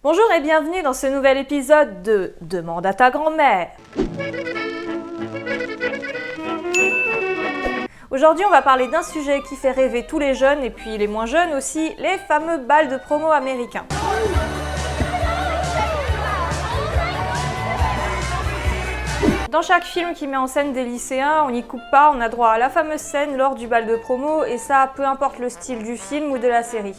Bonjour et bienvenue dans ce nouvel épisode de Demande à ta grand-mère. Aujourd'hui, on va parler d'un sujet qui fait rêver tous les jeunes et puis les moins jeunes aussi, les fameux bals de promo américains. Dans chaque film qui met en scène des lycéens, on n'y coupe pas, on a droit à la fameuse scène lors du bal de promo et ça, peu importe le style du film ou de la série.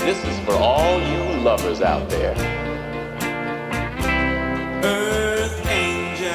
This is for all you lovers out there. Earth Angel,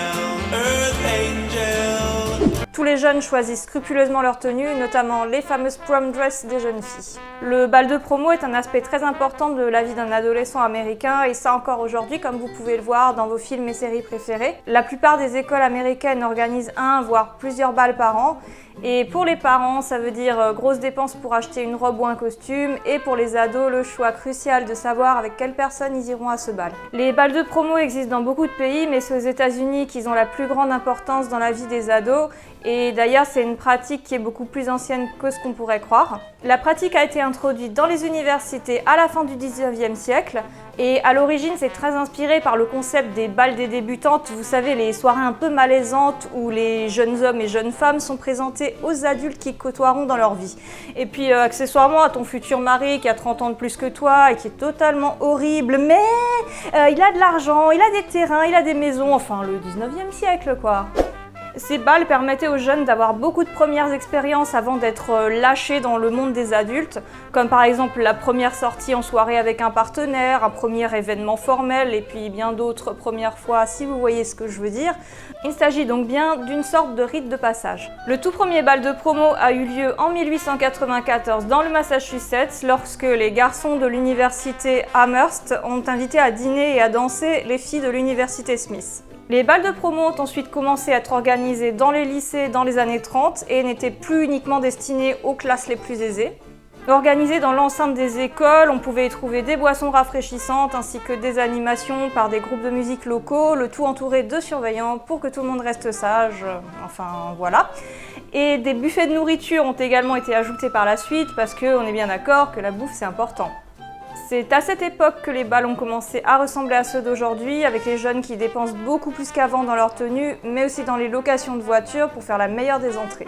Earth Angel. Tous les jeunes choisissent scrupuleusement leur tenue, notamment les fameuses prom dress des jeunes filles. Le bal de promo est un aspect très important de la vie d'un adolescent américain et ça encore aujourd'hui, comme vous pouvez le voir dans vos films et séries préférés. La plupart des écoles américaines organisent un, voire plusieurs bals par an. Et pour les parents, ça veut dire grosses dépenses pour acheter une robe ou un costume, et pour les ados, le choix crucial de savoir avec quelle personne ils iront à ce bal. Les bals de promo existent dans beaucoup de pays, mais c'est aux États-Unis qu'ils ont la plus grande importance dans la vie des ados, et d'ailleurs c'est une pratique qui est beaucoup plus ancienne que ce qu'on pourrait croire. La pratique a été introduite dans les universités à la fin du 19e siècle, et à l'origine c'est très inspiré par le concept des bals des débutantes, vous savez les soirées un peu malaisantes où les jeunes hommes et jeunes femmes sont présentés aux adultes qu'ils côtoieront dans leur vie. Et puis accessoirement à ton futur mari qui a 30 ans de plus que toi et qui est totalement horrible, mais il a de l'argent, il a des terrains, il a des maisons, enfin le 19e siècle quoi. Ces bals permettaient aux jeunes d'avoir beaucoup de premières expériences avant d'être lâchés dans le monde des adultes, comme par exemple la première sortie en soirée avec un partenaire, un premier événement formel et puis bien d'autres premières fois si vous voyez ce que je veux dire. Il s'agit donc bien d'une sorte de rite de passage. Le tout premier bal de promo a eu lieu en 1894 dans le Massachusetts lorsque les garçons de l'université Amherst ont invité à dîner et à danser les filles de l'université Smith. Les bals de promo ont ensuite commencé à être organisés dans les lycées dans les années 30 et n'étaient plus uniquement destinés aux classes les plus aisées. Organisés dans l'enceinte des écoles, on pouvait y trouver des boissons rafraîchissantes ainsi que des animations par des groupes de musique locaux, le tout entouré de surveillants pour que tout le monde reste sage, enfin voilà. Et des buffets de nourriture ont également été ajoutés par la suite parce qu'on est bien d'accord que la bouffe c'est important. C'est à cette époque que les bals ont commencé à ressembler à ceux d'aujourd'hui, avec les jeunes qui dépensent beaucoup plus qu'avant dans leur tenue, mais aussi dans les locations de voitures pour faire la meilleure des entrées.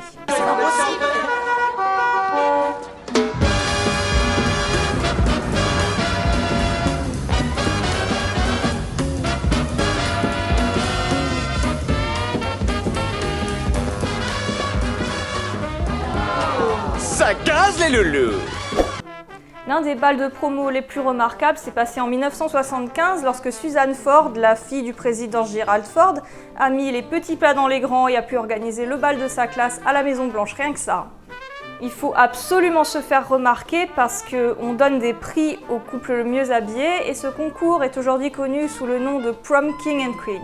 Ça gaz les loulous! L'un des bals de promo les plus remarquables s'est passé en 1975 lorsque Suzanne Ford, la fille du président Gerald Ford, a mis les petits plats dans les grands et a pu organiser le bal de sa classe à la Maison Blanche, rien que ça. Il faut absolument se faire remarquer parce qu'on donne des prix aux couples le mieux habillés et ce concours est aujourd'hui connu sous le nom de Prom King and Queen.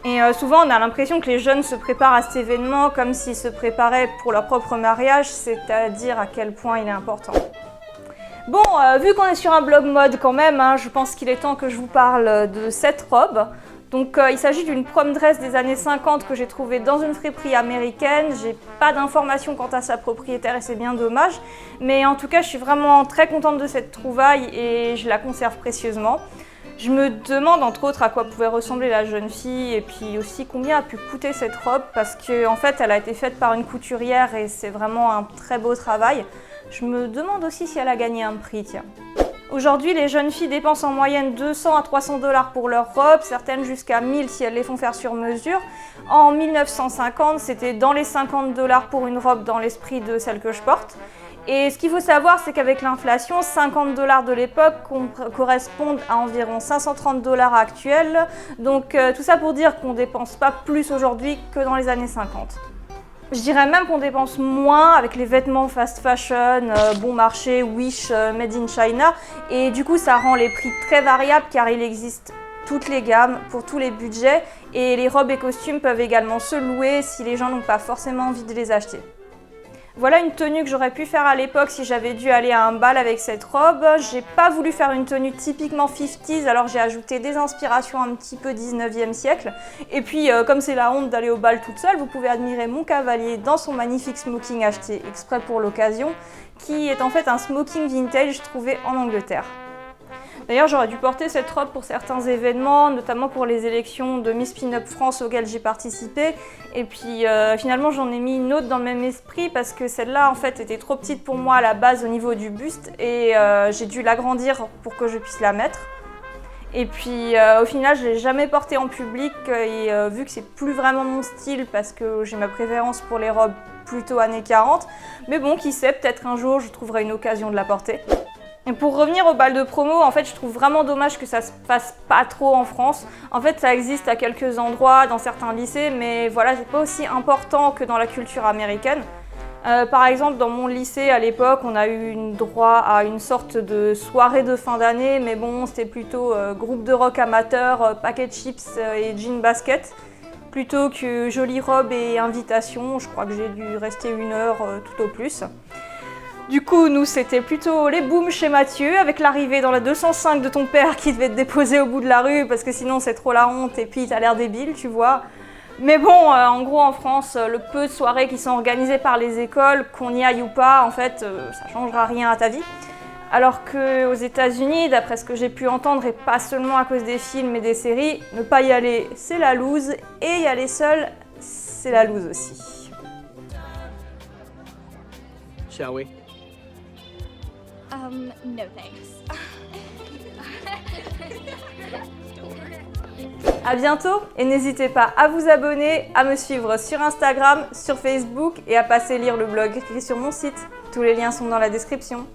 Et souvent on a l'impression que les jeunes se préparent à cet événement comme s'ils se préparaient pour leur propre mariage, c'est-à-dire à quel point il est important. Bon, vu qu'on est sur un blog mode quand même, je pense qu'il est temps que je vous parle de cette robe. Donc il s'agit d'une prom dress des années 50 que j'ai trouvée dans une friperie américaine. J'ai pas d'informations quant à sa propriétaire et c'est bien dommage. Mais en tout cas, je suis vraiment très contente de cette trouvaille et je la conserve précieusement. Je me demande entre autres à quoi pouvait ressembler la jeune fille et puis aussi combien a pu coûter cette robe parce qu'en fait elle a été faite par une couturière et c'est vraiment un très beau travail. Je me demande aussi si elle a gagné un prix, tiens. Aujourd'hui, les jeunes filles dépensent en moyenne 200 à 300 $ pour leurs robes, certaines jusqu'à 1000 si elles les font faire sur mesure. En 1950, c'était dans les 50 $ pour une robe dans l'esprit de celle que je porte. Et ce qu'il faut savoir, c'est qu'avec l'inflation, 50 $ de l'époque correspondent à environ 530 $ actuels. Donc tout ça pour dire qu'on ne dépense pas plus aujourd'hui que dans les années 50. Je dirais même qu'on dépense moins avec les vêtements fast fashion, bon marché, Wish, Made in China. Et du coup, ça rend les prix très variables car il existe toutes les gammes pour tous les budgets. Et les robes et costumes peuvent également se louer si les gens n'ont pas forcément envie de les acheter. Voilà une tenue que j'aurais pu faire à l'époque si j'avais dû aller à un bal avec cette robe. J'ai pas voulu faire une tenue typiquement 50s, alors j'ai ajouté des inspirations un petit peu 19e siècle. Et puis, comme c'est la honte d'aller au bal toute seule, vous pouvez admirer mon cavalier dans son magnifique smoking acheté exprès pour l'occasion, qui est en fait un smoking vintage trouvé en Angleterre. D'ailleurs, j'aurais dû porter cette robe pour certains événements, notamment pour les élections de Miss Pin-Up France auxquelles j'ai participé. Et puis finalement, j'en ai mis une autre dans le même esprit parce que celle-là, en fait, était trop petite pour moi à la base au niveau du buste et j'ai dû l'agrandir pour que je puisse la mettre. Et puis au final, je ne l'ai jamais portée en public et vu que c'est plus vraiment mon style parce que j'ai ma préférence pour les robes plutôt années 40, mais bon, qui sait, peut-être un jour, je trouverai une occasion de la porter. Et pour revenir au bal de promo, en fait, je trouve vraiment dommage que ça se passe pas trop en France. En fait, ça existe à quelques endroits, dans certains lycées, mais voilà, c'est pas aussi important que dans la culture américaine. Par exemple, dans mon lycée, à l'époque, on a eu droit à une sorte de soirée de fin d'année, mais bon, c'était plutôt groupe de rock amateur, paquet de chips et jean basket, plutôt que jolie robe et invitation. Je crois que j'ai dû rester 1 heure tout au plus. Du coup, nous, c'était plutôt les booms chez Mathieu, avec l'arrivée dans la 205 de ton père qui devait te déposer au bout de la rue, parce que sinon c'est trop la honte et puis t'as l'air débile, tu vois. Mais bon, en gros, en France, le peu de soirées qui sont organisées par les écoles, qu'on y aille ou pas, en fait, ça changera rien à ta vie. Alors qu'aux États-Unis, d'après ce que j'ai pu entendre, et pas seulement à cause des films et des séries, ne pas y aller, c'est la loose, et y aller seul, c'est la loose aussi. Shall we? No thanks. À bientôt et n'hésitez pas à vous abonner, à me suivre sur Instagram, sur Facebook et à passer lire le blog qui est sur mon site. Tous les liens sont dans la description.